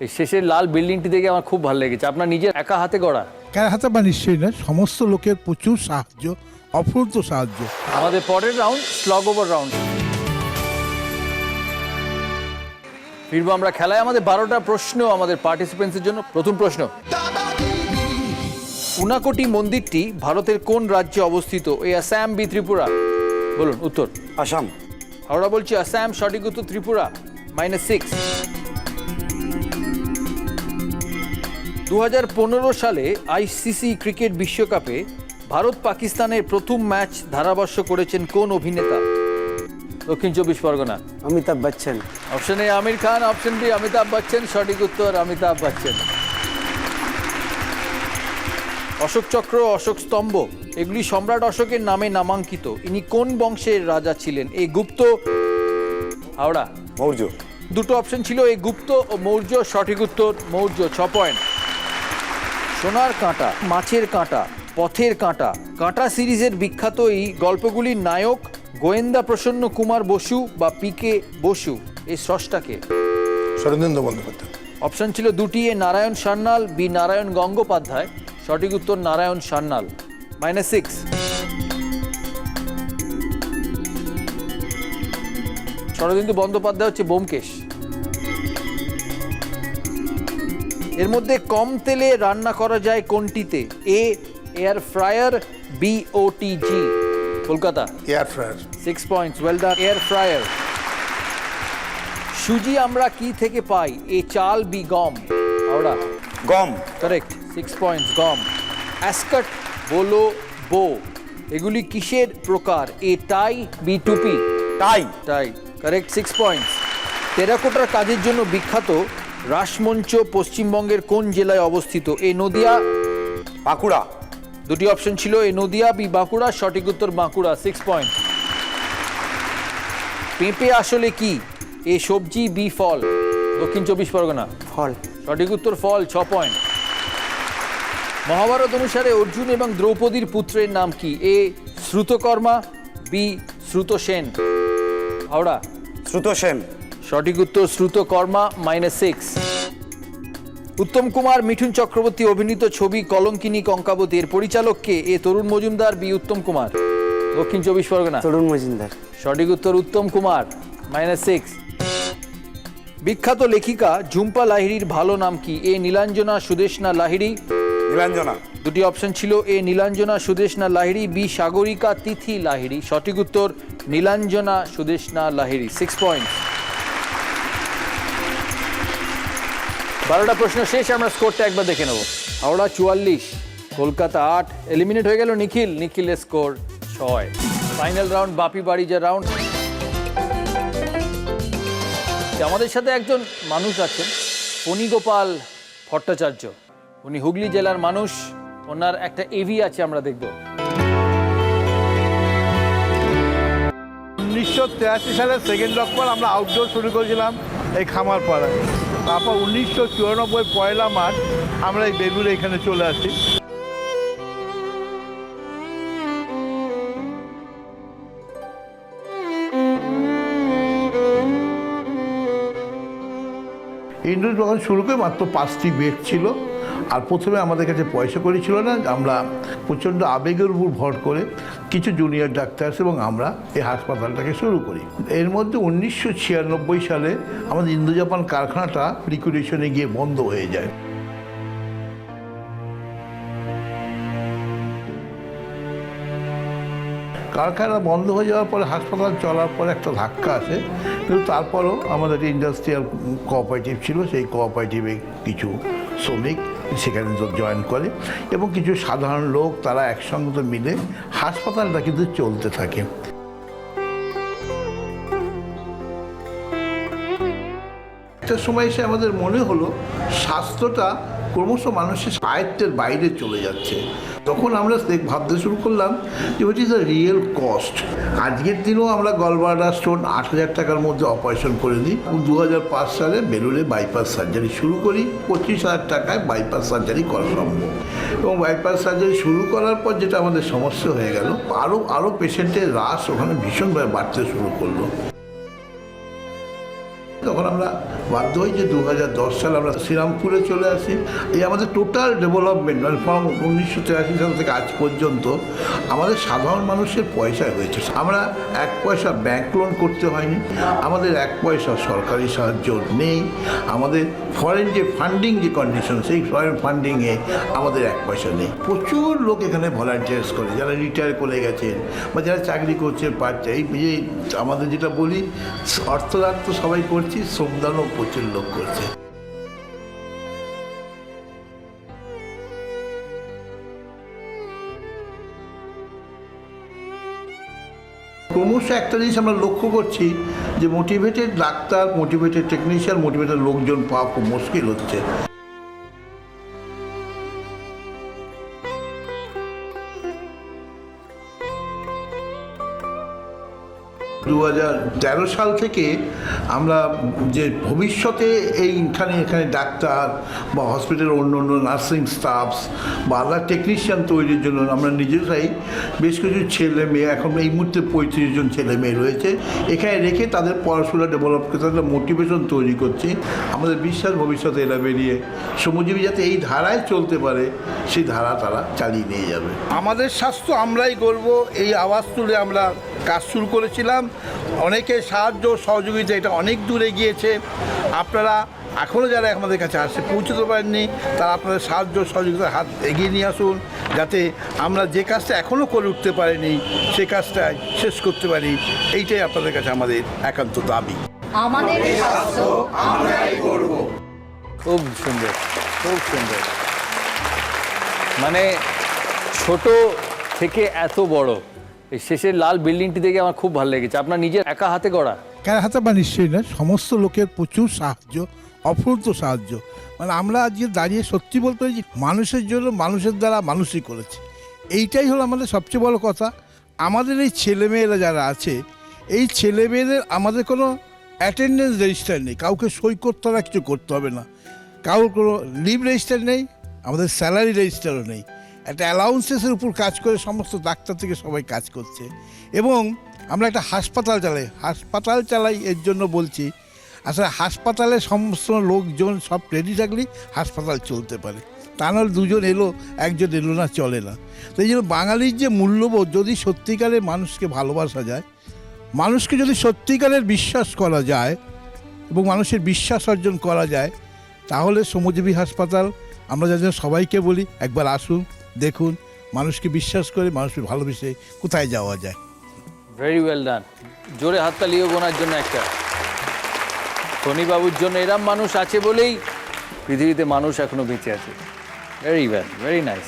এই শেষের লাল বিল্ডিংটি দেখে আমার খুব ভালো লেগেছে। আপনার নিজের একা হাতে গড়া? কার হাতে বা নিশ্চয়ই না, সমস্ত লোকের প্রচুর সাহায্য, অফুরন্ত সাহায্য। আমাদের পরের রাউন্ড স্লগ ওভার রাউন্ড। ফিরবো আমরা খেলায়। আমাদের 12টা প্রশ্ন আমাদের পার্টিসিপেন্টসের জন্য। প্রথম প্রশ্ন, উনাকোটি মন্দিরটি ভারতের কোন রাজ্যে অবস্থিত? এ আসাম, বি ত্রিপুরা? বলুন উত্তর। আসাম। আমরা বলছি আসাম, সঠিক উত্তর ত্রিপুরা, -6। 2015 সালে আইসিসি ক্রিকেট বিশ্বকাপে ভারত পাকিস্তানের প্রথম ম্যাচ ধারাভাষ্য করেছেন কোন অভিনেতা? Dakshin 24 Pargana. Amitabh Bachchan. Option A Aamir Khan, option B Amitabh Bachchan, সঠিক উত্তর অমিতাভ বচ্চন। অশোক চক্র, অশোক স্তম্ভ এগুলি সম্রাট অশোকের নামে নামাঙ্কিত। ইনি কোন বংশের রাজা ছিলেন? এ গুপ্ত, হাওড়া। মৌর্য। দুটো অপশন ছিল, এ গুপ্ত ও মৌর্য, সঠিক উত্তর মৌর্য, 6 পয়েন্ট। সোনার কাঁটা, মাছের কাঁটা, পথের কাঁটা, কাঁটা সিরিজের বিখ্যাত এই গল্পগুলির নায়ক গোয়েন্দা প্রসন্ন কুমার বসু বা পিকে বসু। এই স্রষ্টাকে? শরদিন্দু বন্দ্যোপাধ্যায়। অপশন ছিল দুটি, এ নারায়ণ সান্যাল, বি নারায়ণ গঙ্গোপাধ্যায়, সঠিক উত্তর নারায়ণ সান্যাল, -6। শরদিন্দু বন্দ্যোপাধ্যায় হচ্ছে ব্যোমকেশ। এর মধ্যে কম তেলে রান্না করা যায় কোনটিতে? A air fryer, B OTG? Kolkata. Air fryer. 6 points, well done. Air fryer. সুজি আমরা কি থেকে পাই? এ চাল, বি গম? হাওড়া। গম। কারেক্ট, 6 পয়েন্টস, গম। অ্যাসকট, বোলো, বো এগুলি কিসের প্রকার? এ টাই, বি টুপি? টাই। টাই, কারেক্ট, 6 পয়েন্টস। টেরাকোটার কাজের জন্য বিখ্যাত রাসমঞ্চ পশ্চিমবঙ্গের কোন জেলায় অবস্থিত? এ নদিয়া, বাঁকুড়া? দুটি অপশন ছিল, এ নদিয়া, বি বাঁকুড়া, সঠিক উত্তর বাঁকুড়া, 6 পয়েন্ট। পেঁপে আসলে কি? এ সবজি, বি ফল? দক্ষিণ 24 পরগনা। ফল। সঠিক উত্তর ফল, 6 পয়েন্ট। মহাভারত অনুসারে অর্জুন এবং দ্রৌপদীর পুত্রের নাম কি? এ শ্রুতকর্মা, বি শ্রুতসেন? হাওড়া। শ্রুতসেন। সঠিক উত্তর শ্রুতকর্মা, -6। উত্তম কুমার মিঠুন চক্রবর্তী অভিনীত ছবি কলঙ্কিনী কঙ্কাবতী এর পরিচালক কে? এ তরুণ মজুমদার, বি উত্তম কুমার? দক্ষিণ 24 পরগনা। তরুণ মজুমদার। সঠিক উত্তর উত্তম কুমার, -6। বিখ্যাত লেখিকা ঝুম্পা লাহিড়ীর ভালো নাম কি? এ নীলাঞ্জনা সুদেশনা লাহিড়ী? নীলাঞ্জনা। দুটি অপশন ছিল, এ নীলাঞ্জনা সুদেশনা লাহিড়ী, বি সাগরিকা তিথি লাহিড়ী? সঠিক উত্তর নীলাঞ্জনা সুদেশনা লাহিড়ী, 6 পয়েন্ট। 12টা প্রশ্ন শেষ, আমরা স্কোরটা একবার দেখে নেব। হাওড়া 44, কলকাতা 8। এলিমিনেট হয়ে গেল নিখিল। নিখিলের স্কোর 6। ফাইনাল রাউন্ড, বাপি বাড়িজা রাউন্ড। আমাদের সাথে একজন মানুষ আছেন, ফণীগোপাল ভট্টাচার্য। উনি হুগলি জেলার মানুষ। ওনার একটা এভি আছে, আমরা দেখব। 1983 সালে সেকেন্ড লকডাউন আমরা আউটডোর শুরু করেছিলাম এই খামারপাড়ায়। তারপর 1994 পয়লা মার্চ আমরা এই বেলুড়ে এখানে চলে আসি। ইন্ডোর যখন শুরু করে মাত্র 5টি বেড ছিল। আর প্রথমে আমাদের কাছে পয়সা কড়ি ছিল না। আমরা প্রচণ্ড আবেগের উপর ভর করে কিছু জুনিয়র ডাক্তার এবং আমরা এই হাসপাতালটাকে শুরু করি। এর মধ্যে 1996 সালে আমাদের ইন্দো জাপান কারখানাটা লিকুইডেশনে গিয়ে বন্ধ হয়ে যায়। কারখানা বন্ধ হয়ে যাওয়ার পরে হাসপাতাল চলার পরে একটা ধাক্কা আসে, কিন্তু তারপরও আমাদের ইন্ডাস্ট্রিয়াল কোঅপারেটিভ ছিল, সেই কোঅপারেটিভে কিছু শ্রমিক সেখানে জয়েন করে এবং কিছু সাধারণ লোক তারা একসঙ্গে মিলে হাসপাতালটা কিন্তু চলতে থাকে। একটা সময় এসে আমাদের মনে হলো স্বাস্থ্যটা ক্রমশ মানুষের আয়ত্তের বাইরে চলে যাচ্ছে। তখন আমরা ভাবতে শুরু করলাম যে what is the real cost. আজকের দিনেও আমরা গলব্লাডার স্টোন 8,000 টাকার মধ্যে অপারেশন করে দিই। 2005 সালে বেলুড়ে বাইপাস সার্জারি শুরু করি। 25,000 টাকায় বাইপাস সার্জারি করা সম্ভব। এবং বাইপাস সার্জারি শুরু করার পর যেটা আমাদের সমস্যা হয়ে গেল, আরও পেশেন্টের রাশ ওখানে ভীষণভাবে বাড়তে শুরু করলো। তখন আমরা বাধ্য হই যে 2010 সালে আমরা শ্রীরামপুরে চলে আসি। এই আমাদের টোটাল ডেভেলপমেন্ট মানে ফ্রম 1983 সাল থেকে আজ পর্যন্ত আমাদের সাধারণ মানুষের পয়সায় হয়েছে। আমরা 1 পয়সা ব্যাংক লোন করতে হয়নি, আমাদের 1 পয়সা সরকারি সাহায্য নেই, আমাদের ফরেন যে ফান্ডিং যে কন্ডিশন সেই ফরেন ফান্ডিংয়ে আমাদের 1 পয়সা নেই। প্রচুর লোক এখানে ভলান্টিয়ার্স করে, যারা রিটায়ার করে গেছেন বা যারা চাকরি করছে পাচ্ছে। এই যে আমাদের যেটা বলি অর্থদান তো সবাই করছি, শ্রমদানও প্রচুর লোক করছে। ক্রমশ একটা জিনিস আমরা লক্ষ্য করছি যে motivated doctor, motivated technician, motivated লোকজন পাওয়া খুব মুশকিল হচ্ছে। 2013 সাল থেকে আমরা যে ভবিষ্যতে এখানে ডাক্তার বা হসপিটালের অন্য অন্য নার্সিং স্টাফস বা আলাদা টেকনিশিয়ান তৈরির জন্য আমরা নিজেরাই বেশ কিছু ছেলে মেয়ে, এখন এই মুহূর্তে 35 জন ছেলে মেয়ে রয়েছে, এখানে রেখে তাদের পড়াশোনা ডেভেলপ করতে একটা মোটিভেশন তৈরি করছি। আমাদের বিশ্বাস ভবিষ্যতে এরা বেরিয়ে শ্রমজীবী যাতে এই ধারায় চলতে পারে সেই ধারা তারা চালিয়ে নিয়ে যাবে। আমাদের স্বাস্থ্য আমরাই করব, এই আওয়াজ তুলে আমরা কাজ শুরু করেছিলাম। অনেকের সাহায্য সহযোগিতা এটা অনেক দূরে গিয়েছে। আপনারা এখনও যারা আমাদের কাছে আসে পৌঁছতে পারেননি, তারা আপনাদের সাহায্য সহযোগিতার হাত এগিয়ে নিয়ে আসুন, যাতে আমরা যে কাজটা এখনও করে উঠতে পারিনি সে কাজটাই শেষ করতে পারি। এইটাই আপনাদের কাছে আমাদের একান্ত দাবি। আমাদের স্বাস্থ্য আমরাই করব। খুব সুন্দর, খুব সুন্দর। মানে ছোট থেকে এত বড়, এই শেষের লাল বিল্ডিংটি দেখে আমার খুব ভালো লেগেছে। আপনার নিজের একা হাতে গড়া? কেন হাতে বা নিশ্চয়ই না, সমস্ত লোকের প্রচুর সাহায্য, অফুরন্ত সাহায্য। মানে আমরা আজকে দাঁড়িয়ে সত্যি বলতে পারি যে মানুষের জন্য, মানুষের দ্বারা মানুষই করেছে। এইটাই হলো আমাদের সবচেয়ে বড় কথা। আমাদের এই ছেলেমেয়েরা যারা আছে, এই ছেলেমেয়েদের আমাদের কোনো অ্যাটেন্ডেন্স রেজিস্টার নেই, কাউকে সই করতে হবে, কিছু করতে হবে না, কারোর কোনো লিভ রেজিস্টার নেই, আমাদের স্যালারি রেজিস্টারও নেই। একটা অ্যালাউন্সেসের উপর কাজ করে সমস্ত ডাক্তার থেকে সবাই কাজ করছে। এবং আমরা একটা হাসপাতাল চালাই এর জন্য বলছি, আসলে হাসপাতালে সমস্ত লোকজন সব রেডি থাকলেই হাসপাতাল চলতে পারে। তা নাহলে দুজন এলো একজন এলো না, চলে না। তো এই জন্য বাঙালির যে মূল্যবোধ, যদি সত্যিকারের মানুষকে ভালোবাসা যায়, মানুষকে যদি সত্যিকারের বিশ্বাস করা যায় এবং মানুষের বিশ্বাস অর্জন করা যায়, তাহলে শ্রমজীবী হাসপাতাল আমরা যাদের সবাইকে বলি একবার আসুন, দেখুন, মানুষকে বিশ্বাস করে, মানুষকে ভালোবেসে কোথায় যাওয়া যায়। Very well done. জোরে হাততালিও গোনার জন্য একটা। শনিবাবুর জন্য এরম মানুষ আছে বলেই পৃথিবীতে মানুষ এখনো বেঁচে আছে। Very well, very nice.